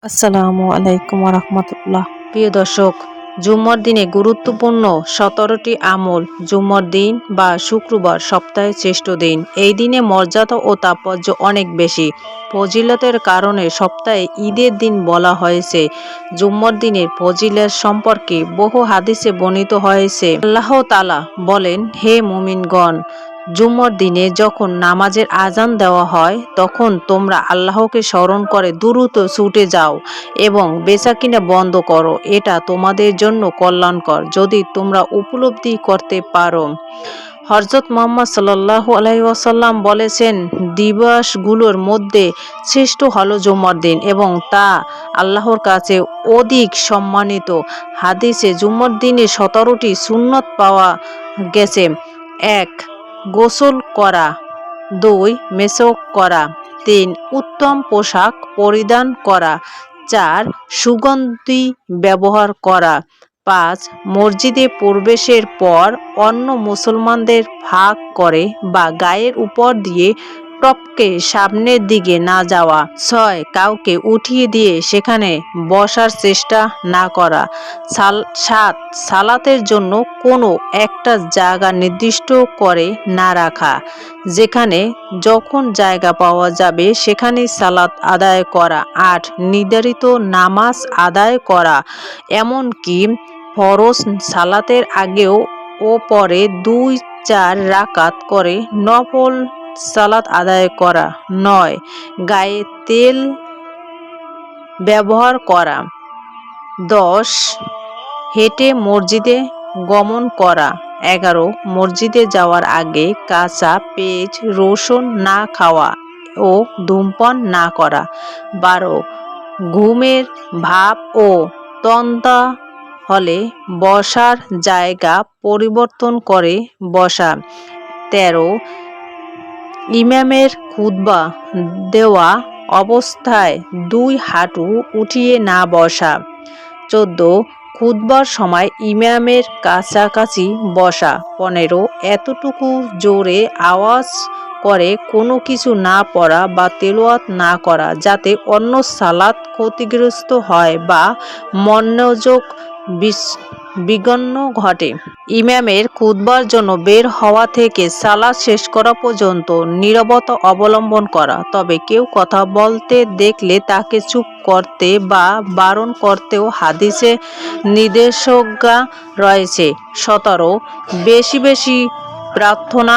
আসসালামু আলাইকুম রহমতুল্লাহ। প্রিয় দর্শক, জুম্মার দিনে গুরুত্বপূর্ণ 17টি আমল। জুম্মার দিন বা শুক্রবার সপ্তাহের শ্রেষ্ঠ দিন। এই দিনে মর্যাদা ও তাৎপর্য অনেক বেশি। ফজিলতের কারণে সপ্তাহে ঈদের দিন বলা হয়েছে। জুম্মার দিনের ফজিলত সম্পর্কে বহু হাদিসে বর্ণিত হয়েছে। আল্লাহ তাআলা বলেন, হে মুমিনগণ, জুম্মার দিনে যখন নামাজের আজান দেওয়া হয় তখন তোমরা আল্লাহকে স্মরণ করে দ্রুত ছুটে যাও এবং বেচাকিনা বন্ধ করো। এটা তোমাদের জন্য কল্যাণকর যদি তোমরা উপলব্ধি করতে পারো। হযরত মুহাম্মদ সাল্লাল্লাহু আলাইহি ওয়াসাল্লাম বলেছেন, দিবসগুলোর মধ্যে শ্রেষ্ঠ হলো জুম্মার দিন এবং তা আল্লাহর কাছে অধিক সম্মানিত। হাদিসে জুম্মার দিনে 17টি সুন্নত পাওয়া গেছে। 1. গোসল করা। 2. মেসওয়াক করা। 3. উত্তম পোশাক পরিধান করা। 4. সুগন্ধি ব্যবহার করা। 5. মসজিদে প্রবেশের পর অন্য মুসলমানদের ভাগ করে বা গায়ের উপর দিয়ে টপকে সামনের দিকে না যাওয়া। 6. কাউকে উঠিয়ে দিয়ে সেখানে বসার চেষ্টা না করা। 7. সালাতের জন্য কোনো একটা জায়গা নির্দিষ্ট করে না রাখা। যেখানে যখন জায়গা পাওয়া যাবে সেখানেই সালাত আদায় করা। 8. নির্ধারিত নামাজ আদায় করা, এমনকি ফরজ সালাতের আগেও ও পরে 2-4 রাকাত করে নফল সালাত আদায় করা। 9. গায়ে তেল ব্যবহার করা। 10. হেঁটে মসজিদে গমন করা। 11. মসজিদে যাওয়ার আগে কাঁচা পেঁয়াজ রসুন না খাওয়া ও ধূমপান না করা। 12. ঘুমের ভাব ও তন্দ্রা হলে বসার জায়গা পরিবর্তন করে বসা। 13. ইমামের খুতবা দেওয়া অবস্থায় 2 হাঁটু উঠিয়ে না বসা। 14. খুতবার সময় ইমামের কাছাকাছি বসা। 15. এতটুকু জোরে আওয়াজ করে কোনো কিছু না পড়া বা তেলাওয়াত না করা যাতে অন্য সালাত ক্ষতিগ্রস্ত হয় বা মনোযোগ বিঘ্ন ঘটে। ইমামের খুতবার জন্য বের হওয়া থেকে সালাত শেষ করা পর্যন্ত নীরবতা অবলম্বন করা। তবে কেউ কথা বলতে দেখলে তাকে চুপ করতে বা বারণ করতেও হাদিসে নির্দেশনা রয়েছে। 17. বেশি বেশি প্রার্থনা